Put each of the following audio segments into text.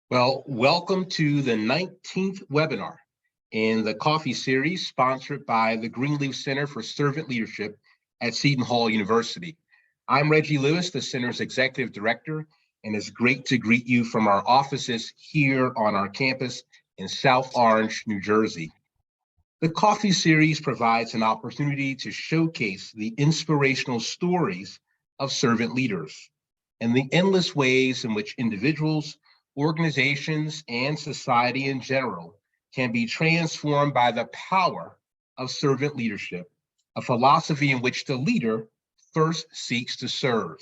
Well, welcome to the 19th webinar in the coffee series sponsored by the Greenleaf Center for Servant Leadership at Seton Hall University. I'm Reggie Lewis, the center's executive director, and it's great to greet you from our offices here on our campus in South Orange, New Jersey. The coffee series provides an opportunity to showcase the inspirational stories of servant leaders and the endless ways in which individuals, organizations, and society in general can be transformed by the power of servant leadership, a philosophy in which the leader first seeks to serve.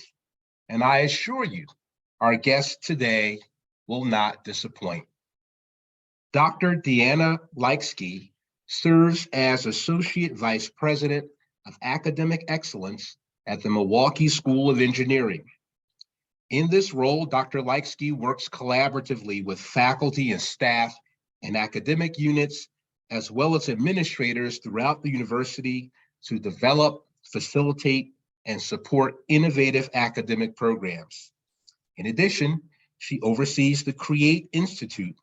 And I assure you, our guest today will not disappoint. Dr. DeAnna Leitzke serves as Associate Vice President of Academic Excellence at the Milwaukee School of Engineering. In this role, Dr. Leitzke works collaboratively with faculty and staff and academic units, as well as administrators throughout the university to develop, facilitate, and support innovative academic programs. In addition, she oversees the CREATE Institute.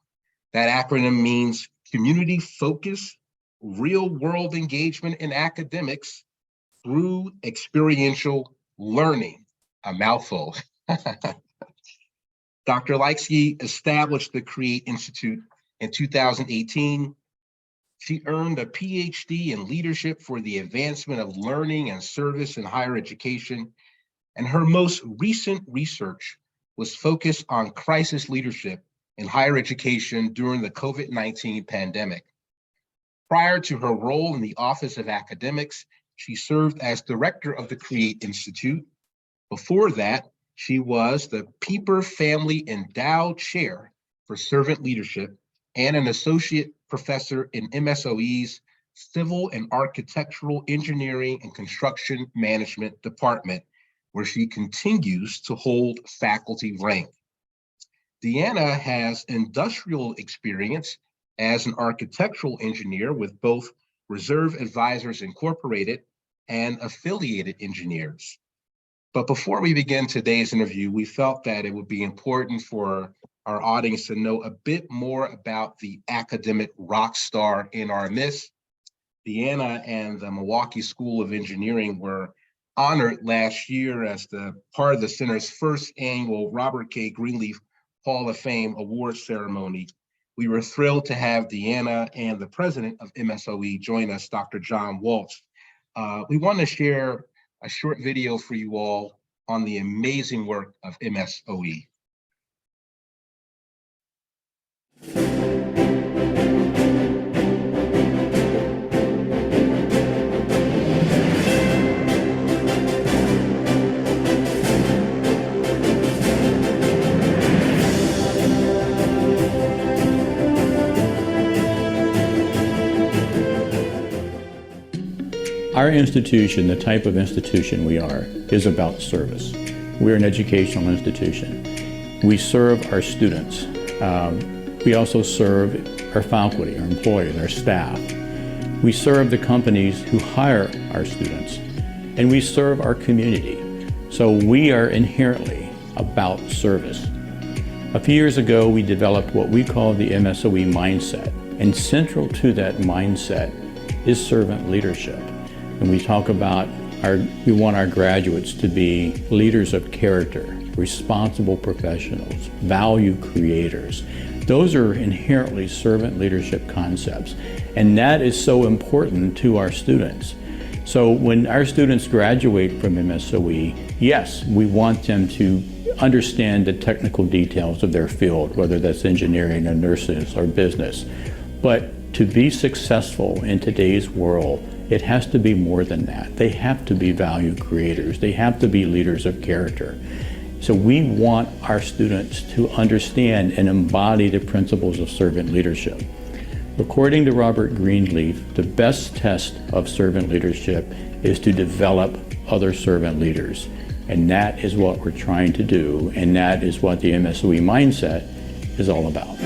That acronym means Community Focus, Real World Engagement in Academics through Experiential Learning, a mouthful. Dr. Leitzke established the CREATE Institute in 2018. She earned a PhD in leadership for the advancement of learning and service in higher education, and her most recent research was focused on crisis leadership in higher education during the COVID-19 pandemic. Prior to her role in the Office of Academics, she served as director of the CREATE Institute. Before that, she was the Pieper Family Endowed Chair for Servant Leadership and an associate professor in MSOE's Civil and Architectural Engineering and Construction Management Department, where she continues to hold faculty rank. DeAnna has industrial experience as an architectural engineer with both Reserve Advisors Incorporated and Affiliated Engineers. But before we begin today's interview, we felt that it would be important for our audience to know a bit more about the academic rock star in our midst. DeAnna and the Milwaukee School of Engineering were honored last year as the part of the center's first annual Robert K. Greenleaf Hall of Fame award ceremony. We were thrilled to have DeAnna and the president of MSOE join us, Dr. John Waltz. We want to share a short video for you all on the amazing work of MSOE. Our institution, the type of institution we are, is about service. We're an educational institution. We serve our students. We also serve our faculty, our employees, our staff. We serve the companies who hire our students, and we serve our community. So we are inherently about service. A few years ago, we developed what we call the MSOE mindset, and central to that mindset is servant leadership. And we talk about we want our graduates to be leaders of character, responsible professionals, value creators. Those are inherently servant leadership concepts. And that is so important to our students. So when our students graduate from MSOE, yes, we want them to understand the technical details of their field, whether that's engineering or nurses or business. But to be successful in today's world, it has to be more than that. They have to be value creators. They have to be leaders of character. So we want our students to understand and embody the principles of servant leadership. According to Robert Greenleaf, the best test of servant leadership is to develop other servant leaders. And that is what we're trying to do, and that is what the MSOE mindset is all about.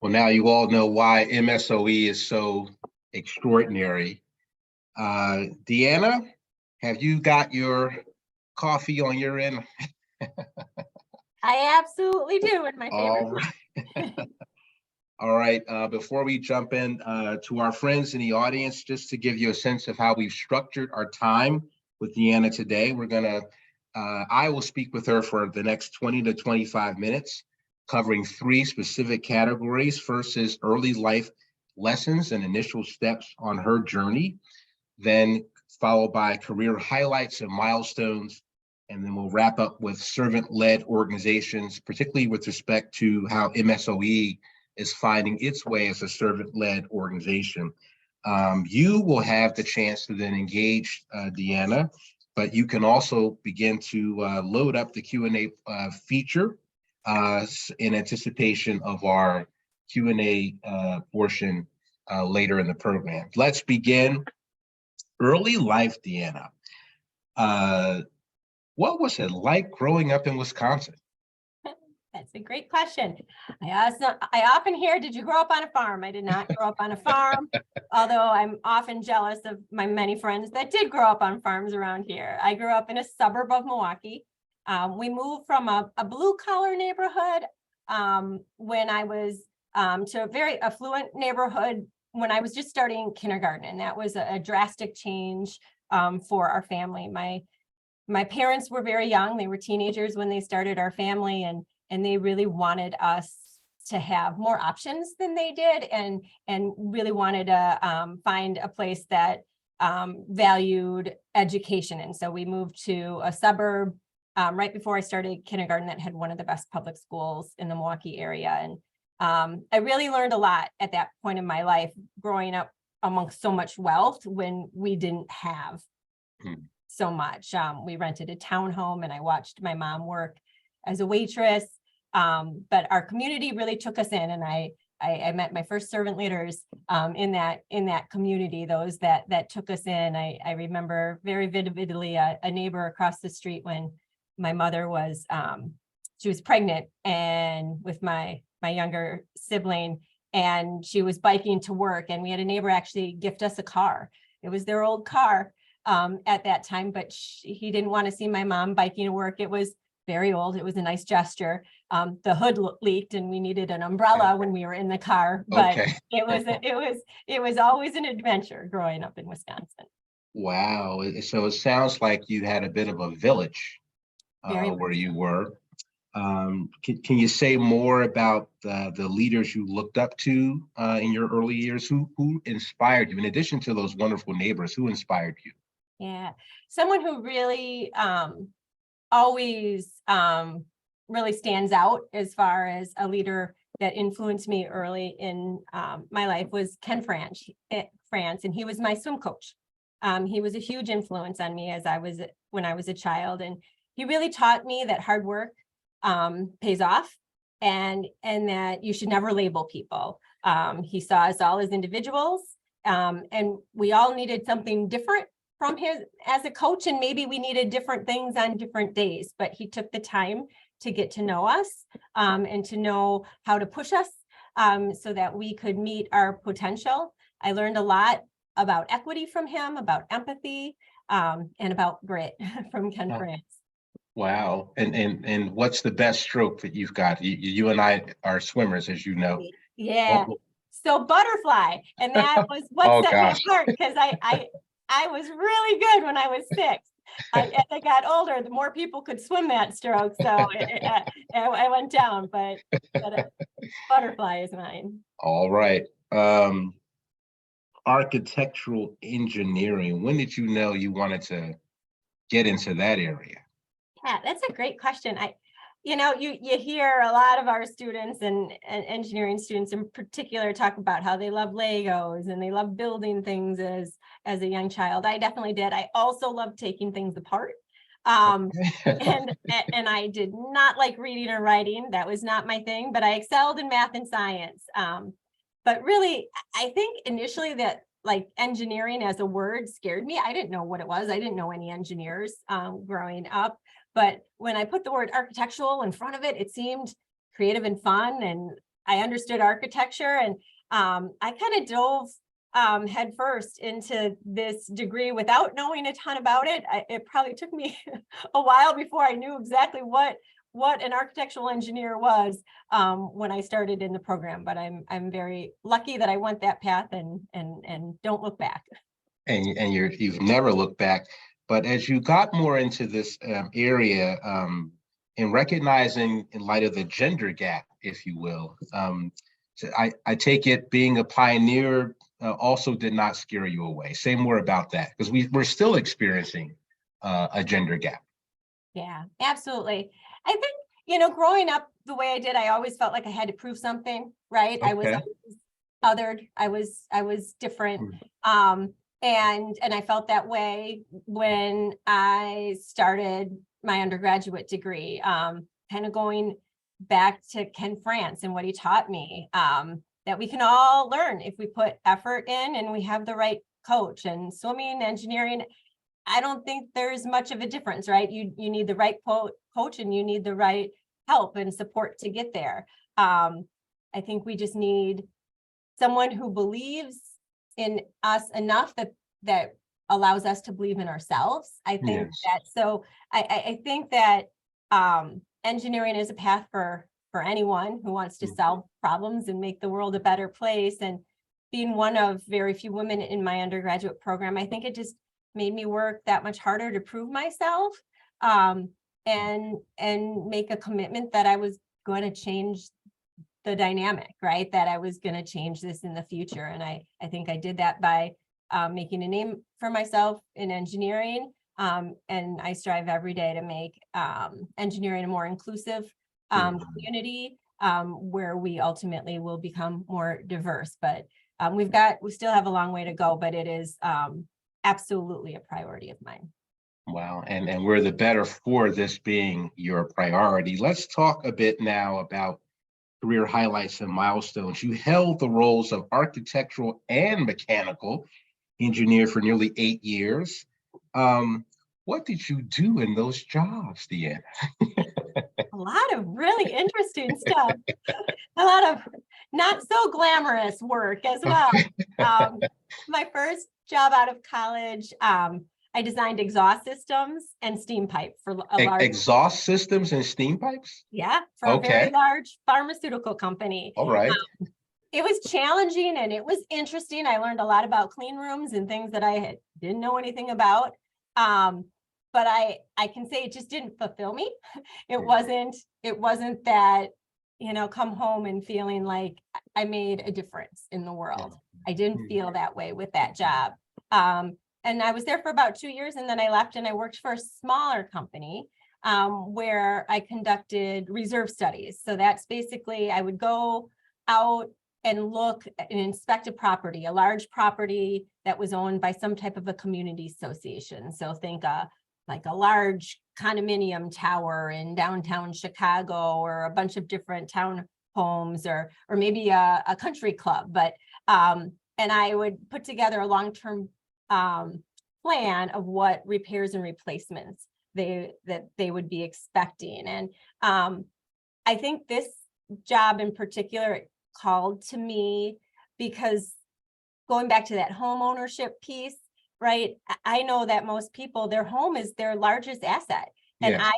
Well, now you all know why MSOE is so extraordinary. DeAnna, Have you got your coffee on your end? I absolutely do, and my favorite. All right. All right. Before we jump in to our friends in the audience, just to give you a sense of how we've structured our time with DeAnna today, I will speak with her for the next 20 to 25 minutes, covering 3 specific categories. First is early life lessons and initial steps on her journey, then followed by career highlights and milestones. And then we'll wrap up with servant-led organizations, particularly with respect to how MSOE is finding its way as a servant-led organization. You will have the chance to then engage DeAnna, but you can also begin to load up the Q&A feature in anticipation of our Q&A portion later in the program. Let's begin. Early life, DeAnna. What was it like growing up in Wisconsin? That's a great question. I often hear, did you grow up on a farm? I did not grow up on a farm, although I'm often jealous of my many friends that did grow up on farms around here. I grew up in a suburb of Milwaukee. We moved from a blue collar neighborhood when I was to a very affluent neighborhood when I was just starting kindergarten. And that was a drastic change for our family. My parents were very young. They were teenagers when they started our family, and they really wanted us to have more options than they did, and really wanted to find a place that valued education. And so we moved to a suburb right before I started kindergarten that had one of the best public schools in the Milwaukee area. And I really learned a lot at that point in my life, growing up amongst so much wealth when we didn't have so much. We rented a townhome, and I watched my mom work as a waitress. But our community really took us in, and I met my first servant leaders in that community, those that took us in. I remember very vividly a neighbor across the street when my mother was she was pregnant and with my younger sibling, and she was biking to work, and we had a neighbor actually gift us a car. It was their old car at that time, but he didn't want to see my mom biking to work. It was very old. It was a nice gesture. The hood leaked, and we needed an umbrella when we were in the car. But Okay. it was always an adventure growing up in Wisconsin. Wow. So it sounds like you had a bit of a village where you were. Can you say more about the leaders you looked up to in your early years? Who inspired you? In addition to those wonderful neighbors, who inspired you? Yeah, someone who really always really stands out as far as a leader that influenced me early in my life was Ken France, and he was my swim coach. He was a huge influence on me when I was a child, and he really taught me that hard work pays off, and that you should never label people. He saw us all as individuals, and we all needed something different from his as a coach, and maybe we needed different things on different days, but he took the time to get to know us and to know how to push us so that we could meet our potential. I learned a lot about equity from him, about empathy, and about grit from Ken France. Wow. And what's the best stroke that you've got? You and I are swimmers, as you know. Yeah. So butterfly, and that was what set me apart, because I was really good when I was 6. As I got older, the more people could swim that stroke, so I went down, but butterfly is mine. All right. Architectural engineering. When did you know you wanted to get into that area? Yeah, that's a great question. You hear a lot of our students and engineering students in particular talk about how they love Legos and they love building things as a young child. I definitely did. I also loved taking things apart. And I did not like reading or writing. That was not my thing, but I excelled in math and science. But really, I think initially that like engineering as a word scared me. I didn't know what it was. I didn't know any engineers growing up. But when I put the word architectural in front of it, it seemed creative and fun, and I understood architecture, and I kind of dove head first into this degree without knowing a ton about it. It probably took me a while before I knew exactly what an architectural engineer was when I started in the program. But I'm very lucky that I went that path and don't look back. And you've never looked back. But as you got more into this area, in recognizing, in light of the gender gap, if you will, so I take it being a pioneer also did not scare you away. Say more about that, because we're still experiencing a gender gap. Yeah, absolutely. I think, growing up the way I did, I always felt like I had to prove something, right? I was Okay. othered. I was different. And I felt that way when I started my undergraduate degree, kind of going back to Ken France and what he taught me, that we can all learn if we put effort in and we have the right coach. And swimming, engineering, I don't think there's much of a difference, right? You need the right coach and you need the right help and support to get there. I think we just need someone who believes in us enough that allows us to believe in ourselves. I think Yes. that, so I think that engineering is a path for anyone who wants to solve problems and make the world a better place. And being one of very few women in my undergraduate program, I think it just made me work that much harder to prove myself, and make a commitment that I was going to change the dynamic, right? That I was going to change this in the future. And I think I did that by making a name for myself in engineering. And I strive every day to make engineering a more inclusive community, where we ultimately will become more diverse. But we still have a long way to go, but it is absolutely a priority of mine. Wow. And we're the better for this being your priority. Let's talk a bit now about career highlights and milestones. You held the roles of architectural and mechanical engineer for nearly 8 years. What did you do in those jobs, DeAnna? A lot of really interesting stuff. A lot of not so glamorous work as well. My first job out of college, I designed exhaust systems and steam pipe for a large Exhaust systems and steam pipes? for a very large pharmaceutical company. All right. It was challenging and it was interesting. I learned a lot about clean rooms and things that I didn't know anything about. But I can say it just didn't fulfill me. It wasn't that, come home and feeling like I made a difference in the world. I didn't feel that way with that job. And I was there for about 2 years, and then I left and I worked for a smaller company where I conducted reserve studies. So that's basically, I would go out and look and inspect a property, a large property that was owned by some type of a community association. So think like a large condominium tower in downtown Chicago, or a bunch of different townhomes, or maybe a country club. But and I would put together a long-term plan of what repairs and replacements they would be expecting. And I think this job in particular called to me because, going back to that home ownership piece, right? I know that most people, their home is their largest asset. And Yes.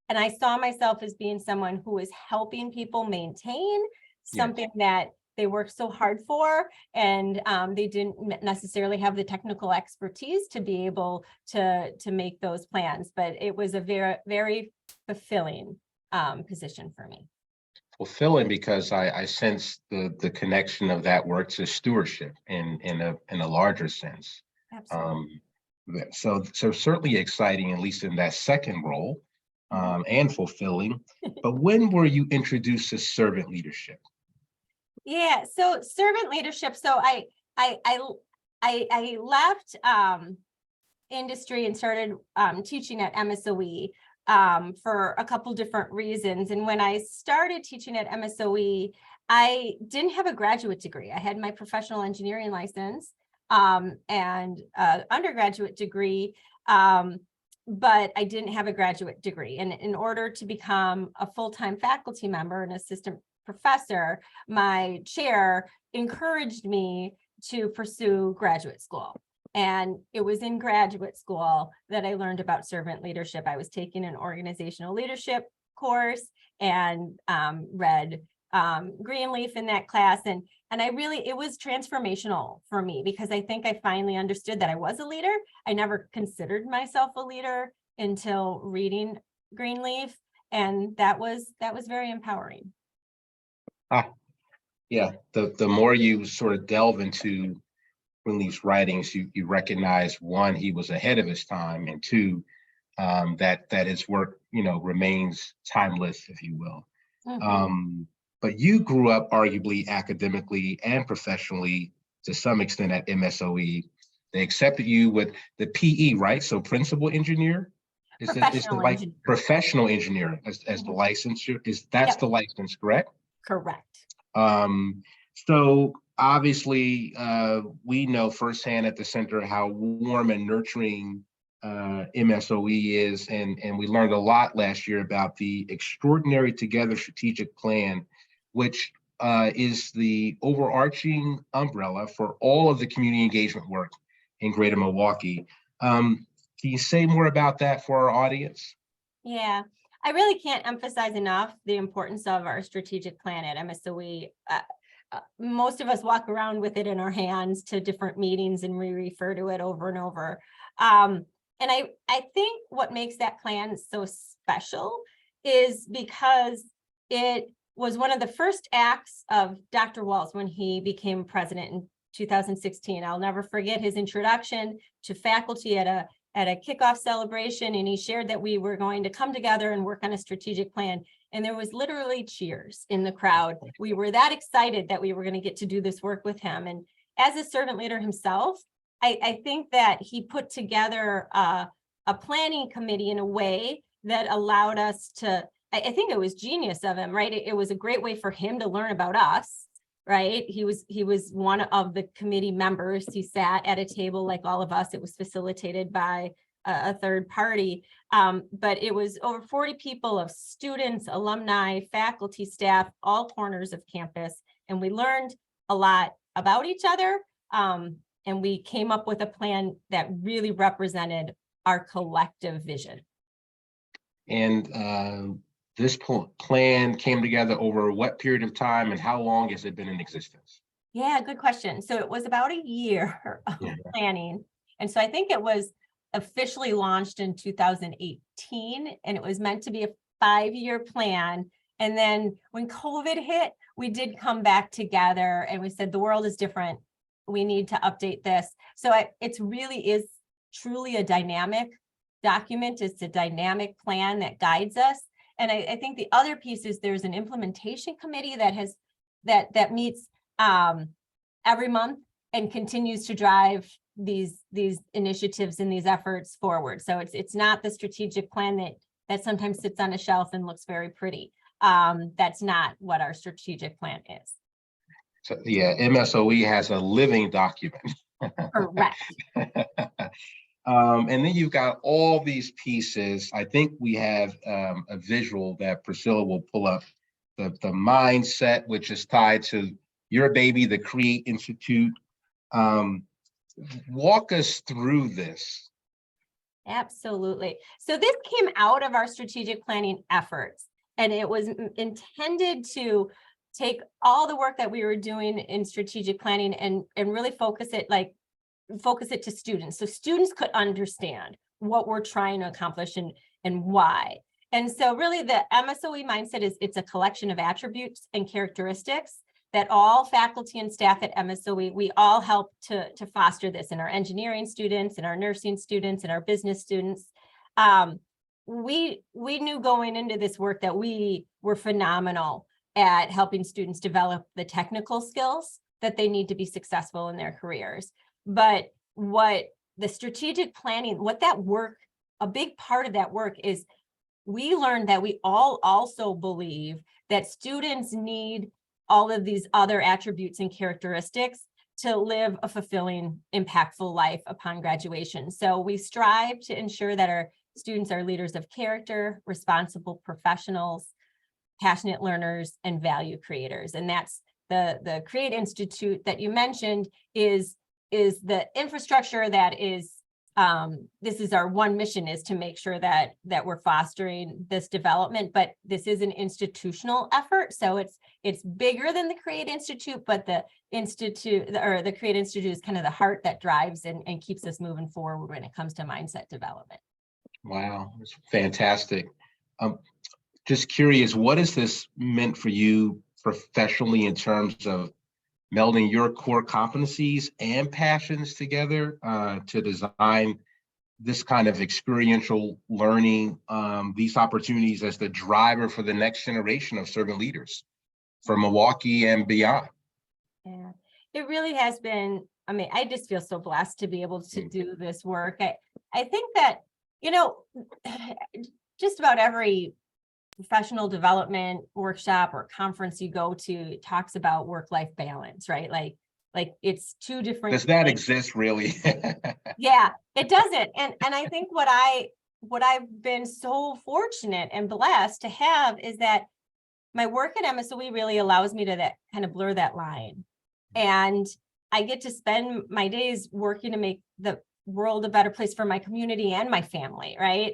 I saw myself as being someone who is helping people maintain something that they worked so hard for, and they didn't necessarily have the technical expertise to be able to make those plans. But it was a very, very fulfilling position for me. Fulfilling because I sense the connection of that work to stewardship in a larger sense. Absolutely. So certainly exciting, at least in that second role, and fulfilling. But when were you introduced to servant leadership? Yeah, so servant leadership. So I left industry and started teaching at MSOE for a couple different reasons. And when I started teaching at MSOE, I didn't have a graduate degree. I had my professional engineering license and undergraduate degree, but I didn't have a graduate degree. And in order to become a full-time faculty member and assistant professor, my chair encouraged me to pursue graduate school. And it was in graduate school that I learned about servant leadership. I was taking an organizational leadership course and read Greenleaf in that class. And it was transformational for me because I think I finally understood that I was a leader. I never considered myself a leader until reading Greenleaf. And that was very empowering. Yeah, the more you sort of delve into Greenleaf's writings, you recognize, one, he was ahead of his time, and two, that his work, remains timeless, if you will. Mhm. But you grew up arguably academically and professionally to some extent at MSOE. They accepted you with the PE, right? So principal engineer is the Professional like engineer. professional engineer as the licensure that's Yep. the license, correct? Correct. So obviously, we know firsthand at the center how warm and nurturing MSOE is, and we learned a lot last year about the Extraordinary Together strategic plan, which is the overarching umbrella for all of the community engagement work in Greater Milwaukee. Can you say more about that for our audience? Yeah, I really can't emphasize enough the importance of our strategic plan at MSOE. Most of us walk around with it in our hands to different meetings and we refer to it over and over. And I think what makes that plan so special is because it was one of the first acts of Dr. Walz when he became president in 2016. I'll never forget his introduction to faculty at a kickoff celebration, and he shared that we were going to come together and work on a strategic plan. And there was literally cheers in the crowd. We were that excited that we were going to get to do this work with him. And as a servant leader himself, I think that he put together a planning committee in a way that allowed us to, I think it was genius of him, right? It was a great way for him to learn about us, right? He was one of the committee members. He sat at a table like all of us. It was facilitated by a third party, but it was over 40 people of students, alumni, faculty, staff, all corners of campus. And we learned a lot about each other. And we came up with a plan that really represented our collective vision. And this plan came together over what period of time, and how long has it been in existence? Yeah, good question. So it was about a year of planning. And so I think it was officially launched in 2018, and it was meant to be a 5-year plan. And then when COVID hit, we did come back together and we said, the world is different. We need to update this. So it really is truly a dynamic document. It's a dynamic plan that guides us. And I think the other piece is there's an implementation committee that meets every month and continues to drive these initiatives and these efforts forward. So it's not the strategic plan that sometimes sits on a shelf and looks very pretty. That's not what our strategic plan is. So yeah, MSOE has a living document. Correct. And then you've got all these pieces. I think we have a visual that Priscilla will pull up. The mindset, which is tied to your baby, the Create Institute. Walk us through this. Absolutely. So this came out of our strategic planning efforts, and it was intended to take all the work that we were doing in strategic planning and really focus it to students. So students could understand what we're trying to accomplish and why. And so really the MSOE mindset it's a collection of attributes and characteristics that all faculty and staff at MSOE, we all help to foster this in our engineering students, in our nursing students, and our business students. We knew going into this work that we were phenomenal at helping students develop the technical skills that they need to be successful in their careers. But what the strategic planning, what that work, a big part of that work is we learned that we all also believe that students need all of these other attributes and characteristics to live a fulfilling, impactful life upon graduation. So we strive to ensure that our students are leaders of character, responsible professionals, passionate learners, and value creators. And that's the Create Institute that you mentioned is the infrastructure that is, this is our one mission, is to make sure that we're fostering this development, but this is an institutional effort. So it's bigger than the Create Institute, but the Institute, or the Create Institute, is kind of the heart that drives and keeps us moving forward when it comes to mindset development. Wow, that's fantastic. Just curious, what has this meant for you professionally in terms of melding your core competencies and passions together to design this kind of experiential learning, these opportunities as the driver for the next generation of servant leaders for Milwaukee and beyond? Yeah, it really has been. I mean, I just feel so blessed to be able to do this work. I think that, you know, just about every professional development workshop or conference you go to talks about work-life balance, right? Like it's two different. Does that exist really? Yeah, it doesn't. And I think what I've been so fortunate and blessed to have is that my work at MSOE really allows me to kind of blur that line. And I get to spend my days working to make the world a better place for my community and my family, right?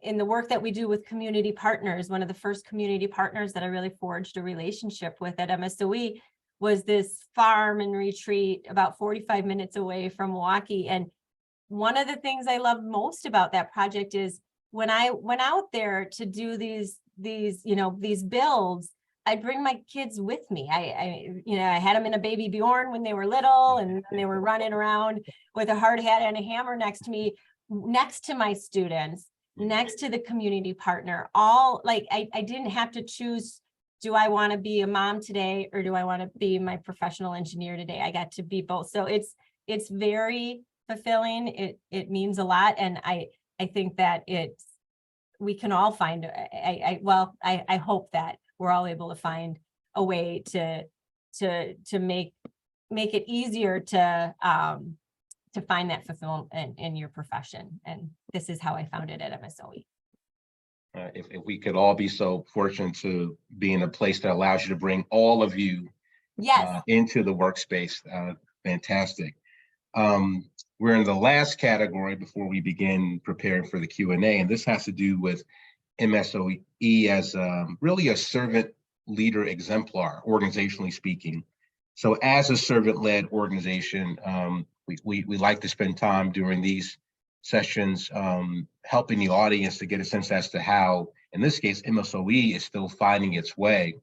In the work that we do with community partners, one of the first community partners that I really forged a relationship with at MSOE was this farm and retreat about 45 minutes away from Milwaukee. And one of the things I love most about that project is when I went out there to do these builds, I'd bring my kids with me. I had them in a baby Bjorn when they were little, and they were running around with a hard hat and a hammer next to me, next to my students, next to the community partner. All like, I didn't have to choose, do I want to be a mom today or do I want to be my professional engineer today? I got to be both. So it's very fulfilling. It means a lot. And I think that we can all find, I hope that we're all able to find a way to make it easier to find that fulfillment in your profession. And this is how I found it at MSOE. If we could all be so fortunate to be in a place that allows you to bring all of you into the workspace, fantastic. We're in the last category before we begin preparing for the Q&A, and this has to do with MSOE as really a servant leader exemplar, organizationally speaking. So as a servant-led organization, we like to spend time during these sessions helping the audience to get a sense as to how, in this case, MSOE is still finding its way,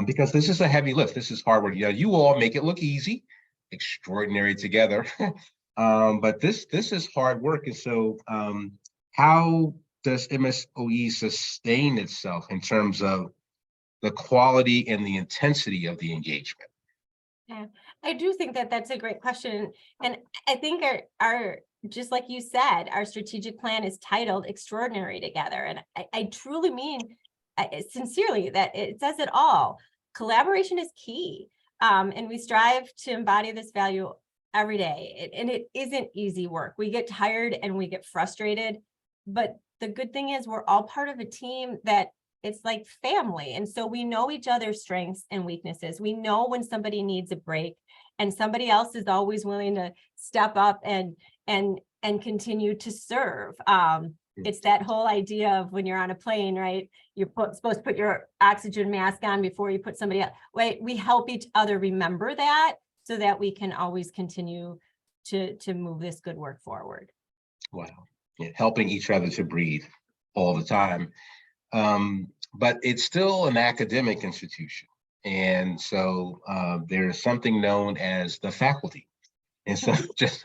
because this is a heavy lift. This is hard work. You all make it look easy, extraordinary together, but this is hard work. And so how does MSOE sustain itself in terms of the quality and the intensity of the engagement? Yeah, I do think that that's a great question. And I think our just like you said, our strategic plan is titled Extraordinary Together. And I truly mean, sincerely, that it says it all. Collaboration is key. And we strive to embody this value every day. And it isn't easy work. We get tired and we get frustrated. But the good thing is we're all part of a team that it's like family. And so we know each other's strengths and weaknesses. We know when somebody needs a break, and somebody else is always willing to step up and continue to serve. It's that whole idea of when you're on a plane, right? You're supposed to put your oxygen mask on before you put somebody else. Wait, we help each other remember that so that we can always continue to move this good work forward. Wow. Yeah, helping each other to breathe all the time. But it's still an academic institution. And so there's something known as the faculty. And so just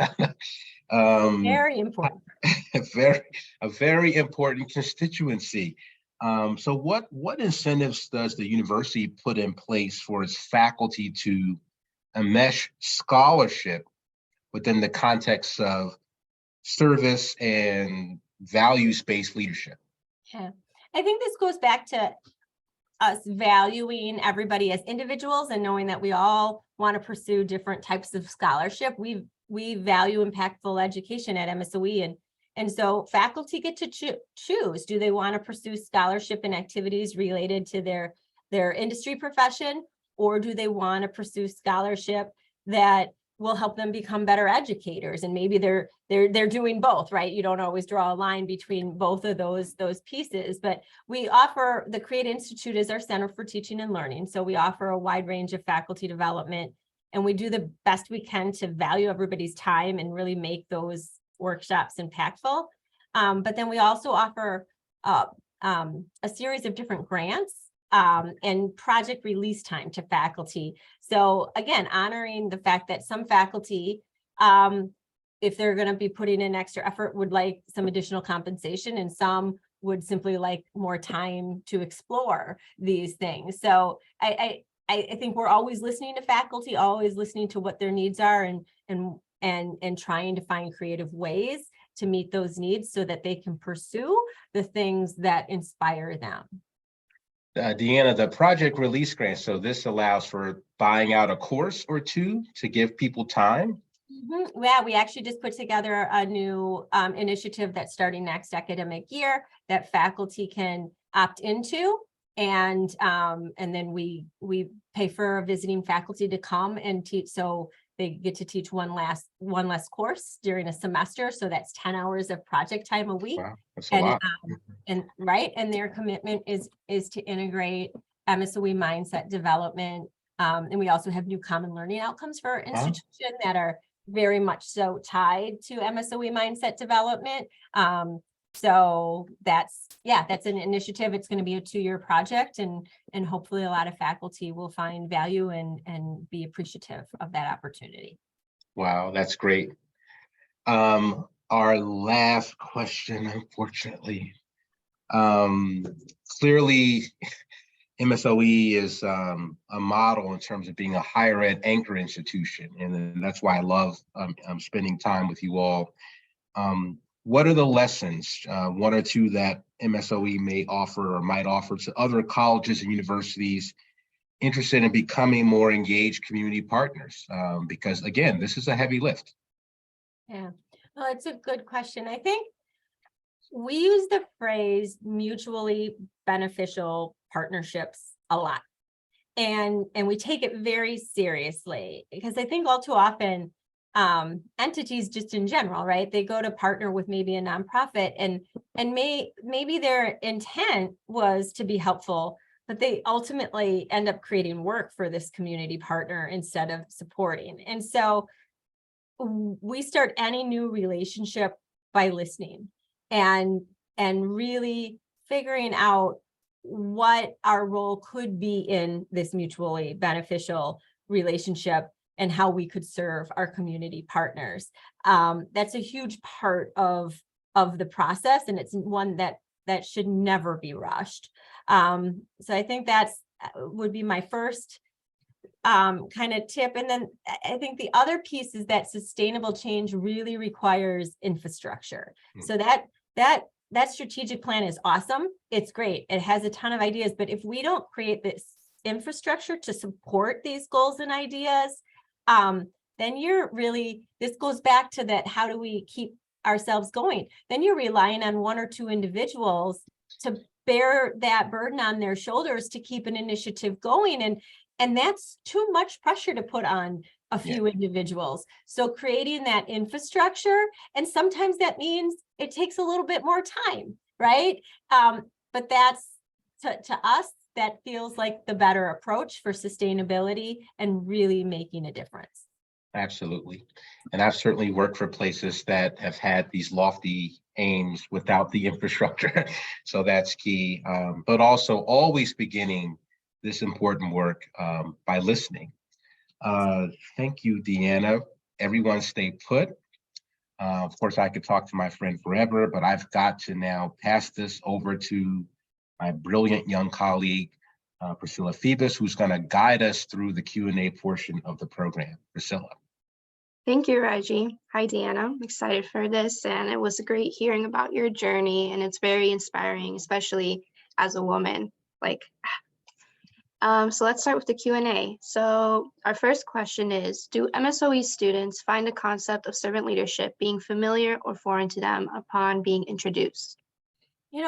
very important. a very important constituency. So what incentives does the university put in place for its faculty to enmesh scholarship within the context of service and values-based leadership? Yeah, I think this goes back to us valuing everybody as individuals and knowing that we all want to pursue different types of scholarship. We value impactful education at MSOE, and so faculty get to choose. Do they want to pursue scholarship and activities related to their industry profession, or do they want to pursue scholarship that will help them become better educators? And maybe they're doing both, right? You don't always draw a line between both of those pieces, but we offer, the Create Institute is our Center for Teaching and Learning. So we offer a wide range of faculty development, and we do the best we can to value everybody's time and really make those workshops impactful. But then we also offer a series of different grants and project release time to faculty. So again, honoring the fact that some faculty, if they're going to be putting in extra effort, would like some additional compensation, and some would simply like more time to explore these things. So I think we're always listening to faculty, always listening to what their needs are, and trying to find creative ways to meet those needs so that they can pursue the things that inspire them. DeAnna, the project release grant, so this allows for buying out a course or two to give people time? Yeah, we actually just put together a new initiative that's starting next academic year that faculty can opt into. And then we pay for visiting faculty to come and teach. So they get to teach one less course during a semester. So that's 10 hours of project time a week. Wow, that's a lot. And their commitment is to integrate MSOE mindset development. And we also have new common learning outcomes for our institution that are very much so tied to MSOE mindset development. So that's an initiative. It's going to be a 2-year project, and hopefully a lot of faculty will find value and be appreciative of that opportunity. Wow, that's great. Our last question, unfortunately. Clearly, MSOE is a model in terms of being a higher ed anchor institution, and that's why I love spending time with you all. What are the lessons, one or two, that MSOE may offer or might offer to other colleges and universities interested in becoming more engaged community partners? Because again, this is a heavy lift. Yeah, well, it's a good question. I think we use the phrase mutually beneficial partnerships a lot, and we take it very seriously, because I think all too often entities just in general, right, they go to partner with maybe a nonprofit, and maybe their intent was to be helpful, but they ultimately end up creating work for this community partner instead of supporting. And so we start any new relationship by listening and really figuring out what our role could be in this mutually beneficial relationship and how we could serve our community partners. That's a huge part of the process, and it's one that should never be rushed. So I think that's would be my first kind of tip. And then I think the other piece is that sustainable change really requires infrastructure. So that strategic plan is awesome. It's great. It has a ton of ideas, but if we don't create this infrastructure to support these goals and ideas, then this goes back to that, how do we keep ourselves going? Then you're relying on 1 or 2 individuals to bear that burden on their shoulders to keep an initiative going. And that's too much pressure to put on a few individuals. So creating that infrastructure, and sometimes that means it takes a little bit more time, right? But that's, to us, that feels like the better approach for sustainability and really making a difference. Absolutely. And I've certainly worked for places that have had these lofty aims without the infrastructure. So that's key. But also always beginning this important work by listening. Thank you, DeAnna. Everyone stay put. Of course, I could talk to my friend forever, but I've got to now pass this over to my brilliant young colleague, Priscilla Phoebus, who's going to guide us through the Q&A portion of the program. Priscilla. Thank you, Reggie. Hi, DeAnna. I'm excited for this, and it was great hearing about your journey, and it's very inspiring, especially as a woman. So let's start with the Q&A. So our first question is, do MSOE students find the concept of servant leadership being familiar or foreign to them upon being introduced?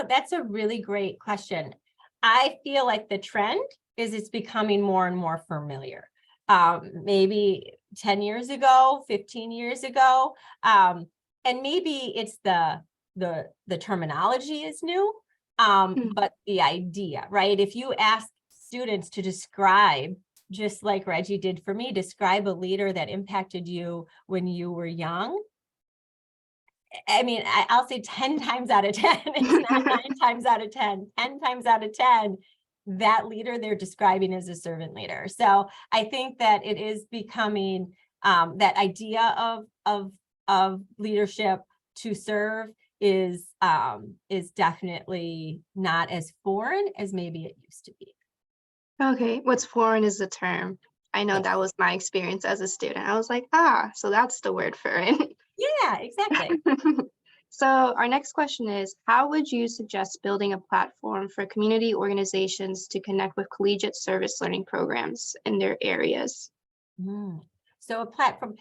That's a really great question. I feel like the trend is it's becoming more and more familiar. Maybe 10 years ago, 15 years ago, and maybe it's the terminology is new, but the idea, right? If you ask students to describe, just like Reggie did for me, describe a leader that impacted you when you were young, I mean, I'll say 10 times out of 10, it's not 9 times out of 10, 10 times out of 10, that leader they're describing as a servant leader. So I think that it is becoming that idea of leadership to serve is definitely not as foreign as maybe it used to be. Okay, what's foreign is the term. I know that was my experience as a student. I was like, so that's the word for it. Yeah, exactly. So our next question is, how would you suggest building a platform for community organizations to connect with collegiate service learning programs in their areas? So a platform,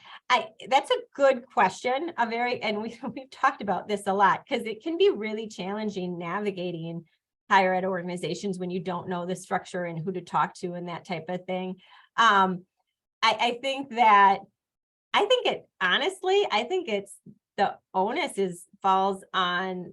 that's a good question, and we've talked about this a lot, because it can be really challenging navigating higher ed organizations when you don't know the structure and who to talk to and that type of thing. I think it's the onus falls on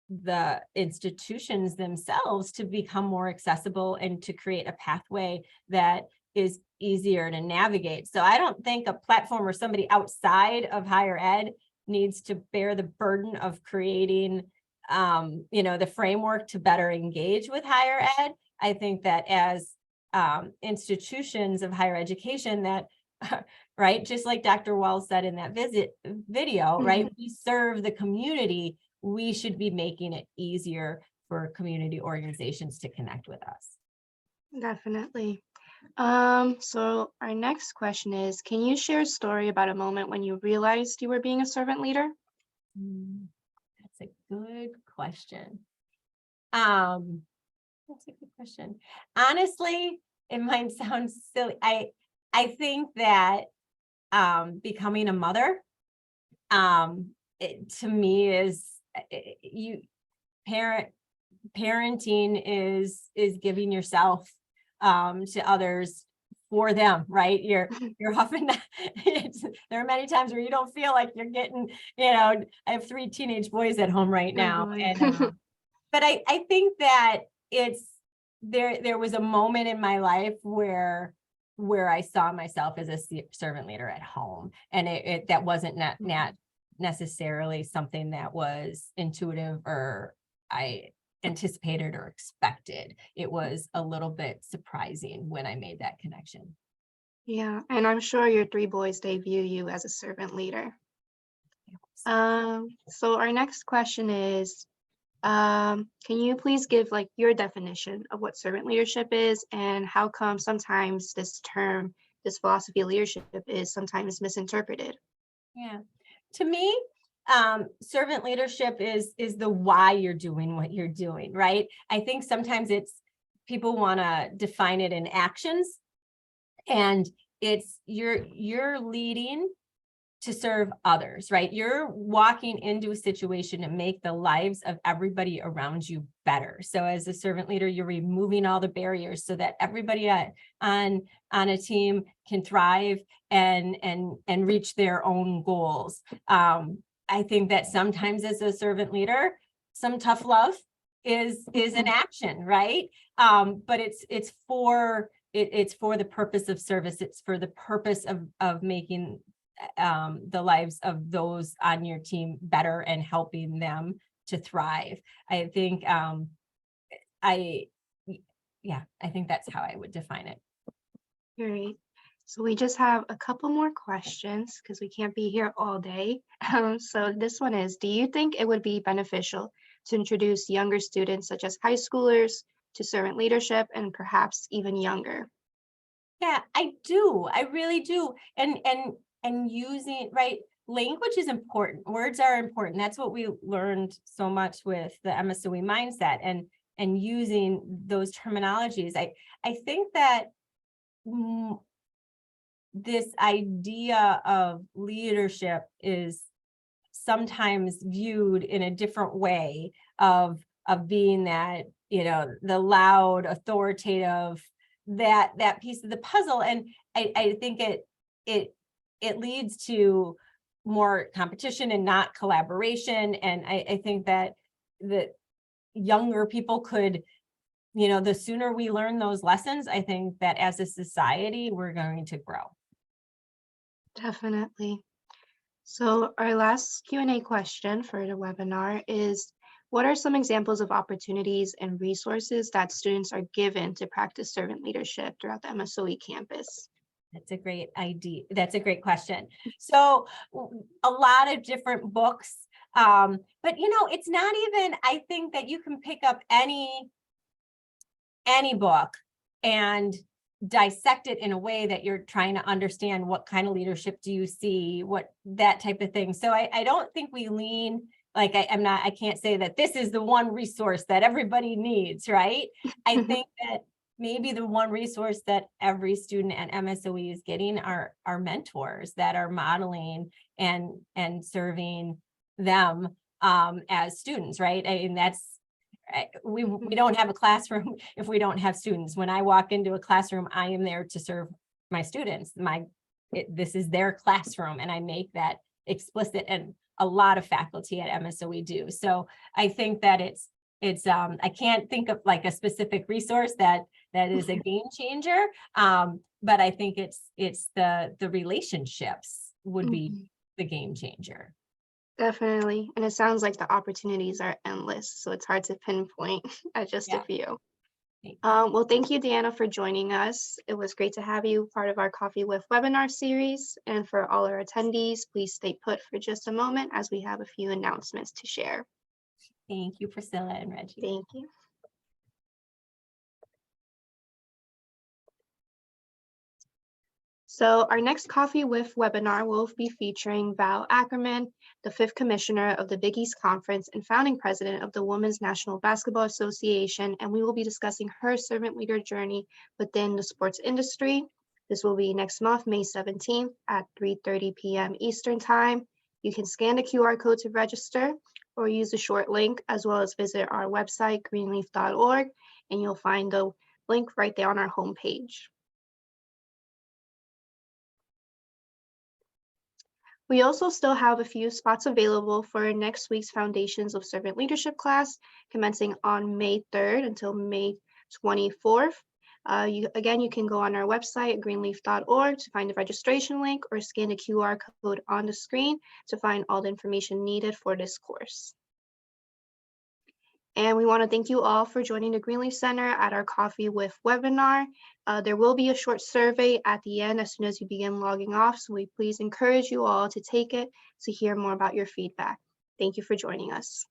the institutions themselves to become more accessible and to create a pathway that is easier to navigate. So I don't think a platform or somebody outside of higher ed needs to bear the burden of creating the framework to better engage with higher ed. I think that as institutions of higher education that right, just like Dr. Wells said in that video, right, we serve the community, we should be making it easier for community organizations to connect with us. Definitely. So our next question is, can you share a story about a moment when you realized you were being a servant leader? That's a good question. That's a good question. Honestly, it might sound silly. I think that becoming a mother, to me is parenting is giving yourself to others for them, right? You're often there are many times where you don't feel like you're getting, I have 3 teenage boys at home right now, and but I think that there was a moment in my life where I saw myself as a servant leader at home, and that wasn't not necessarily something that was intuitive or I anticipated or expected. It was a little bit surprising when I made that connection. Yeah, and I'm sure your 3 boys, they view you as a servant leader. So our next question is, can you please give your definition of what servant leadership is and how come sometimes this philosophy of leadership is sometimes misinterpreted? Yeah, to me, servant leadership is the why you're doing what you're doing, right? I think sometimes people want to define it in actions, and it's you're leading to serve others, right? You're walking into a situation to make the lives of everybody around you better. So as a servant leader, you're removing all the barriers so that everybody on a team can thrive and reach their own goals. I think that sometimes as a servant leader, some tough love is an action, right? But it's for the purpose of service. It's for the purpose of making the lives of those on your team better and helping them to thrive. I think I think that's how I would define it. Great. So we just have a couple more questions because we can't be here all day. So this one is, do you think it would be beneficial to introduce younger students, such as high schoolers, to servant leadership and perhaps even younger? Yeah, I do. I really do. And using, right, language is important. Words are important. That's what we learned so much with the MSOE mindset and using those terminologies. I think that this idea of leadership is sometimes viewed in a different way of being that, the loud, authoritative, that piece of the puzzle. And I think it leads to more competition and not collaboration. And I think that younger people could, the sooner we learn those lessons, I think that as a society, we're going to grow. Definitely. So our last Q&A question for the webinar is, what are some examples of opportunities and resources that students are given to practice servant leadership throughout the MSOE campus? That's a great idea. That's a great question. So a lot of different books, but it's not even, I think that you can pick up any book and dissect it in a way that you're trying to understand what kind of leadership do you see, what that type of thing. So I don't think we lean, like I can't say that this is the one resource that everybody needs, right? I think that maybe the one resource that every student at MSOE is getting are mentors that are modeling and serving them as students, right? I mean, that's, we don't have a classroom if we don't have students. When I walk into a classroom, I am there to serve my students. This is their classroom, and I make that explicit, and a lot of faculty at MSOE do. So I think that it's I can't think of like a specific resource that is a game changer, but I think it's the relationships would be the game changer. Definitely. And it sounds like the opportunities are endless, so it's hard to pinpoint at just a few. Well, thank you, DeAnna, for joining us. It was great to have you part of our Coffee with webinar series. And for all our attendees, please stay put for just a moment as we have a few announcements to share. Thank you, Priscilla and Reggie. Thank you. So our next Coffee with webinar will be featuring Val Ackerman, the 5th Commissioner of the Big East Conference and founding president of the Women's National Basketball Association, and we will be discussing her servant leader journey within the sports industry. This will be next month, May 17th at 3:30 p.m. Eastern Time. You can scan the QR code to register or use the short link, as well as visit our website, greenleaf.org, and you'll find the link right there on our homepage. We also still have a few spots available for next week's Foundations of Servant Leadership class, commencing on May 3rd until May 24th. You can go on our website, greenleaf.org, to find the registration link, or scan the QR code on the screen to find all the information needed for this course. And we want to thank you all for joining the Greenleaf Center at our Coffee with webinar. There will be a short survey at the end as soon as you begin logging off, so we please encourage you all to take it to hear more about your feedback. Thank you for joining us.